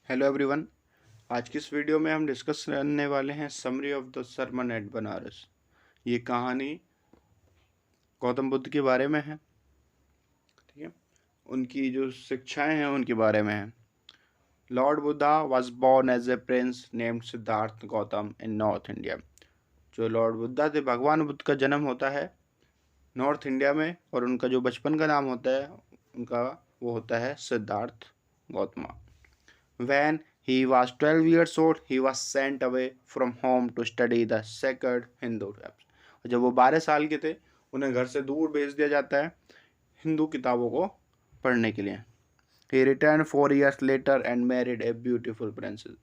Hello everyone. आज की इस वीडियो में हम डिस्कस करने वाले हैं summary of the sermon at Banaras. ये कहानी गौतम बुद्ध के बारे में है। ठीक है, उनकी जो शिक्षाएं हैं उनके बारे में है। Lord Buddha was born as a prince named Siddhartha Gautam in north India. जो लॉर्ड बुद्धा थे, भगवान बुद्ध का जन्म होता है नॉर्थ इंडिया में, और उनका जो बचपन का नाम होता है उनका वो होता है Siddharth Gautam. When he was 12 years old, he was sent away from home to study the sacred Hindu texts. और जब वो 12 साल के थे, उन्हें घर से दूर भेज दिया जाता है हिंदू किताबों को पढ़ने के लिए। He returned 4 years later and married a beautiful princess.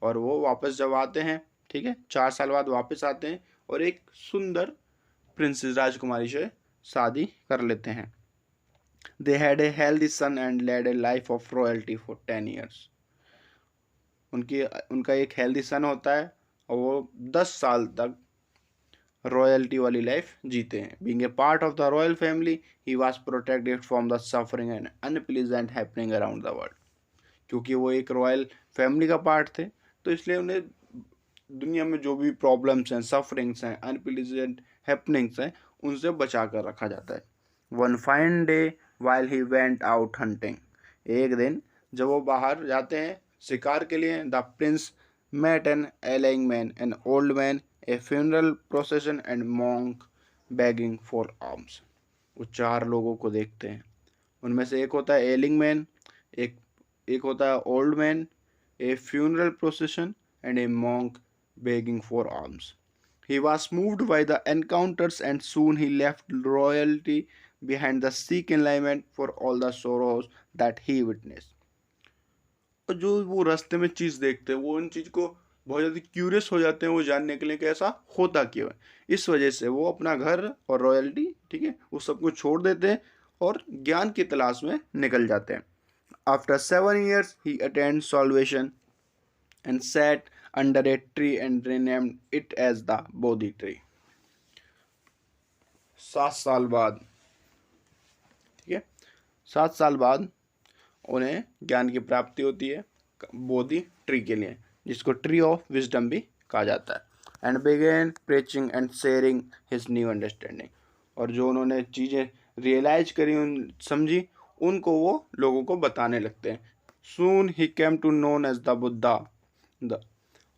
और वो वापस जब आते हैं, ठीक है, 4 साल बाद वापस आते हैं और एक सुंदर प्रिंसेस राजकुमारी से शादी कर लेते हैं। They had a healthy son and led a life of royalty for 10 years. उनका एक हेल्दी सन होता है और वो 10 साल तक रॉयल्टी वाली लाइफ जीते हैं। Being a part of the royal family, he was protected from the suffering and unpleasant happening around the world. क्योंकि वो एक रॉयल फैमिली का पार्ट थे, तो इसलिए उन्हें दुनिया में जो भी प्रॉब्लम्स हैं, सफरिंग्स हैं, अनप्लीजेंट हैपनिंग्स हैं, उनसे बचा कर रखा जाता है। One fine day while he went out hunting, एक दिन जब वो बाहर जाते हैं शिकार के लिए, the prince met an ailing man, an old man, a funeral procession and monk begging for alms. वो 4 लोगों को देखते हैं, उनमें से एक होता है एलिंग मैन, एक एक होता है old man, a funeral procession and a monk begging for alms. He was moved by the encounters and soon he left royalty behind the seek enlightenment for all the sorrows that he witnessed. और जो वो रास्ते में चीज़ देखते हैं, वो उन चीज़ को बहुत ज़्यादा क्यूरियस हो जाते हैं वो जानने के लिए कि ऐसा होता क्यों है। इस वजह से वो अपना घर और रॉयल्टी, ठीक है, वो सब कुछ छोड़ देते हैं और ज्ञान की तलाश में निकल जाते हैं। After 7 years he attained salvation and sat under a tree and renamed it as the Bodhi tree. 7 साल बाद, ठीक है, 7 साल बाद उन्हें ज्ञान की प्राप्ति होती है बोधि ट्री के लिए, जिसको ट्री ऑफ विजडम भी कहा जाता है। And began preaching and sharing his new understanding, और जो उन्होंने चीज़ें रियलाइज करी, समझी, उनको वो लोगों को बताने लगते हैं। Soon he came to known as the Buddha,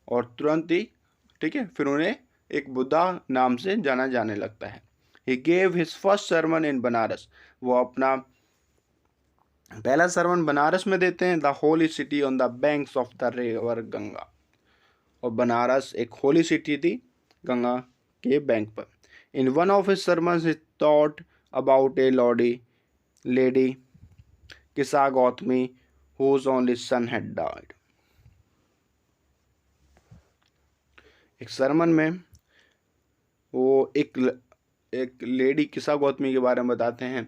और तुरंत ही, ठीक है, फिर उन्हें एक बुद्धा नाम से जाना जाने लगता है। He gave his first sermon in Banaras, वो अपना पहला सरमन बनारस में देते हैं। The holy city on the banks of the river Ganga, और बनारस एक होली सिटी थी गंगा के बैंक पर। In one of his sermons he thought about a lady Kisa Gautami whose only son had died. एक सरमन में वो एक लेडी किसा गौतमी के बारे में बताते हैं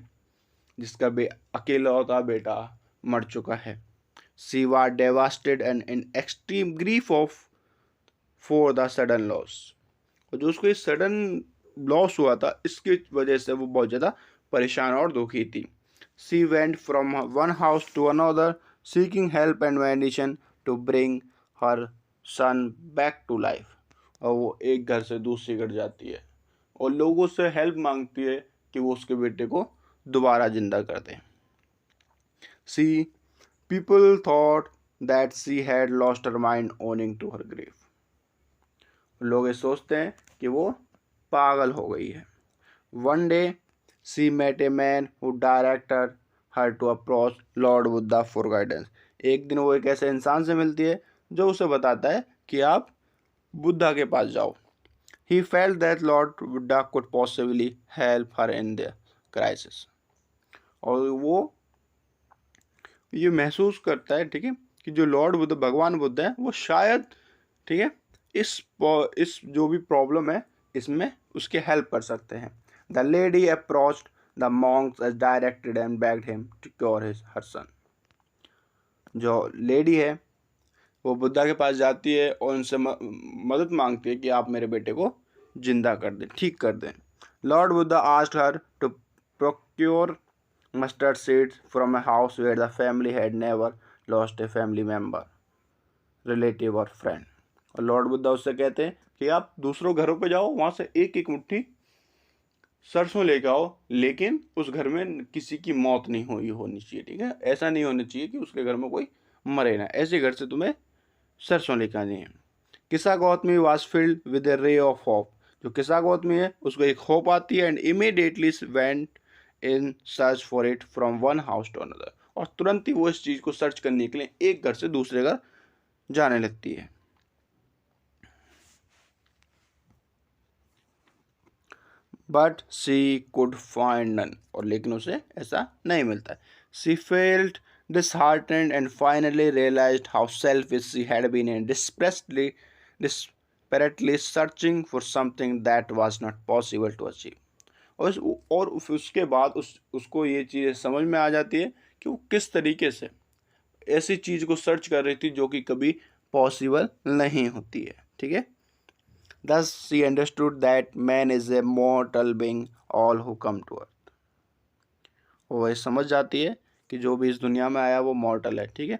जिसका अकेलौता बेटा मर चुका है। She was devastated and in extreme grief of for the sudden loss, और जो उसको सडन लॉस हुआ था इसकी वजह से वो बहुत ज़्यादा परेशान और दुखी थी। She went from one house to another seeking help and medicine to bring her son back to life, और वो एक घर से दूसरी घर जाती है और लोगों से हेल्प मांगती है कि वो उसके बेटे को दोबारा जिंदा कर दें। She people thought that she had lost her mind owing to her grief, लोग ये सोचते हैं कि वो पागल हो गई है। One day she met a man who directed her to approach lord Buddha for guidance, एक दिन वो एक ऐसे इंसान से मिलती है जो उसे बताता है कि आप बुद्धा के पास जाओ। He felt that Lord Buddha could possibly help her in the crisis, और वो ये महसूस करता है, ठीक है, कि जो लॉर्ड बुद्ध, भगवान बुद्ध है, वो शायद, ठीक है, इस जो भी प्रॉब्लम है इसमें उसके हेल्प कर सकते हैं। The lady approached the monks as directed and begged him to cure her son, जो लेडी है वो बुद्धा के पास जाती है और उनसे मदद मांगती है कि आप मेरे बेटे को जिंदा कर दें, ठीक कर दें। Lord Buddha asked her to procure mustard seeds from a house where the family had never lost a family member, relative और फ्रेंड। और लॉर्ड बुद्धा उससे कहते हैं कि आप दूसरों घरों पे जाओ, वहाँ से एक एक मुट्ठी सरसों लेके आओ, लेकिन उस घर में किसी की मौत नहीं होनी चाहिए, ठीक है। ऐसा नहीं होना चाहिए कि उसके घर में कोई मरे ना, ऐसे घर से तुम्हें सरसों लेके आनी है। किस्सा Gautami was filled with A ray of hope. जो किस्सा गौतमी है उसको एक होप आती है, and immediately went in search for it from one house to another. और तुरंत ही वो इस चीज़ को सर्च करने के लिए एक घर से दूसरे घर जाने लगती है। But she could find none. और लेकिन उसे ऐसा नहीं मिलता है। She felt disheartened and finally realized how selfish she had been and desperately searching for something that was not possible to achieve. और उसके बाद उसको ये चीज़ समझ में आ जाती है कि वो किस तरीके से ऐसी चीज़ को सर्च कर रही थी जो कि कभी पॉसिबल नहीं होती है, ठीक है। Thus she understood that man is a mortal being, all who come to earth. वो समझ जाती है कि जो भी इस दुनिया में आया वो मॉर्टल है, ठीक है।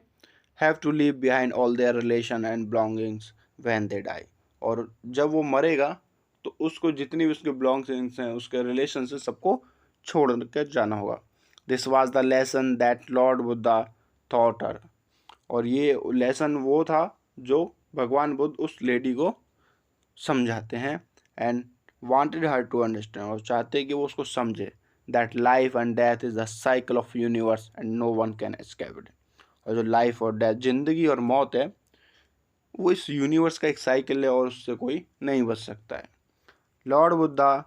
Have to leave behind all their relation and belongings when they die. और जब वो मरेगा तो उसको जितनी भी उसके बिलोंगिंग्स हैं, उसके रिलेशन से सबको छोड़ कर जाना होगा। This was the lesson that lord Buddha taught her. और ये लेसन वो था जो भगवान बुद्ध उस लेडी को समझाते हैं, and wanted her to understand. और चाहते हैं कि वो उसको समझे that life and death is the cycle of universe and no one can escape it. और जो लाइफ और डेथ, जिंदगी और मौत है, वो इस यूनिवर्स का एक साइकिल है और उससे कोई नहीं बच सकता है। Lord Buddha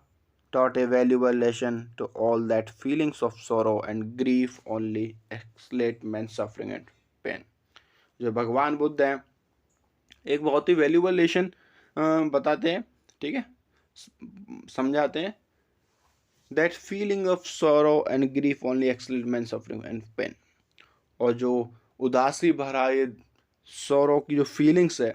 taught a valuable lesson to all that feelings of sorrow and grief only escalate man's suffering and pain. जो भगवान बुद्ध हैं एक बहुत ही वैल्यूबल लेसन बताते हैं, ठीक है, समझाते हैं। That feeling of sorrow and grief only escalate man suffering and pain. और जो उदासी भरा ये सॉरो की जो फीलिंग्स है,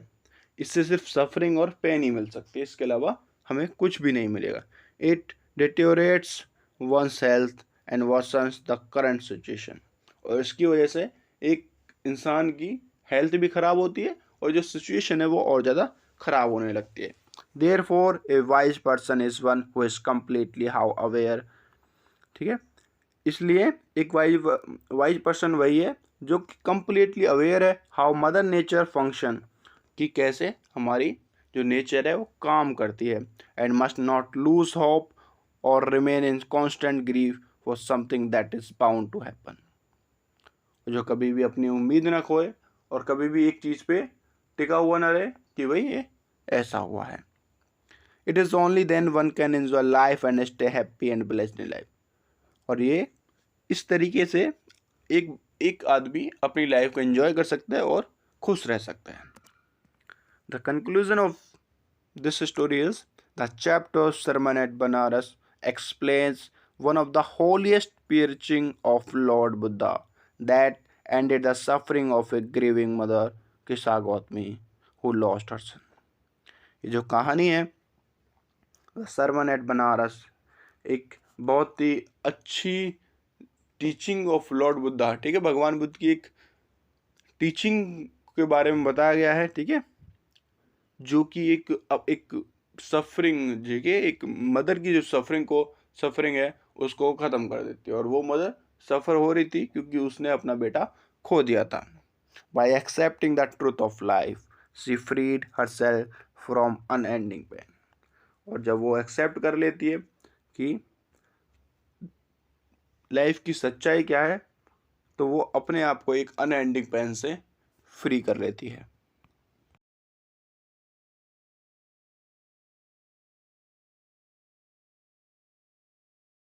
इससे सिर्फ सफरिंग और पेन ही मिल सकती है, इसके अलावा हमें कुछ भी नहीं मिलेगा। It deteriorates one's health and worsens the current situation. और इसकी वजह से एक इंसान की हेल्थ भी ख़राब होती है और जो सिचुएशन है वो और ज़्यादा ख़राब होने लगती है। Therefore, a wise person is one who is completely how aware, ठीक है। इसलिए एक वाइज पर्सन वही है जो कंप्लीटली अवेयर है हाउ मदर नेचर फंक्शन, कि कैसे हमारी जो नेचर है वो काम करती है, and must not lose hope और remain in constant grief for something that is bound to happen. जो कभी भी अपनी उम्मीद ना खोए और कभी भी एक चीज़ पे टिका हुआ ना रहे कि भाई ये ऐसा हुआ है। It is only then one can enjoy life and stay happy and blessed in life. और ये इस तरीके से एक आदमी अपनी लाइफ को एंजॉय कर सकता है और खुश रह सकता है। The conclusion of this story is the chapter sermon at Banaras explains one of the holiest preaching of Lord Buddha that ended the suffering of a grieving mother, Kisa Gautami, who lost her son. ये जो कहानी है Sarman at Banaras, एक बहुत ही अच्छी teaching of Lord Buddha, ठीक है, भगवान बुद्ध की एक टीचिंग के बारे में बताया गया है, ठीक है, जो कि एक सफरिंग, ठीक है, एक मदर की जो सफरिंग है उसको ख़त्म कर देती है। और वो मदर सफ़र हो रही थी क्योंकि उसने अपना बेटा खो दिया था। By accepting the truth of life she freed herself from unending pain. और जब वो एक्सेप्ट कर लेती है कि लाइफ की सच्चाई क्या है, तो वो अपने आप को एक अनएंडिंग पेन से फ्री कर लेती है।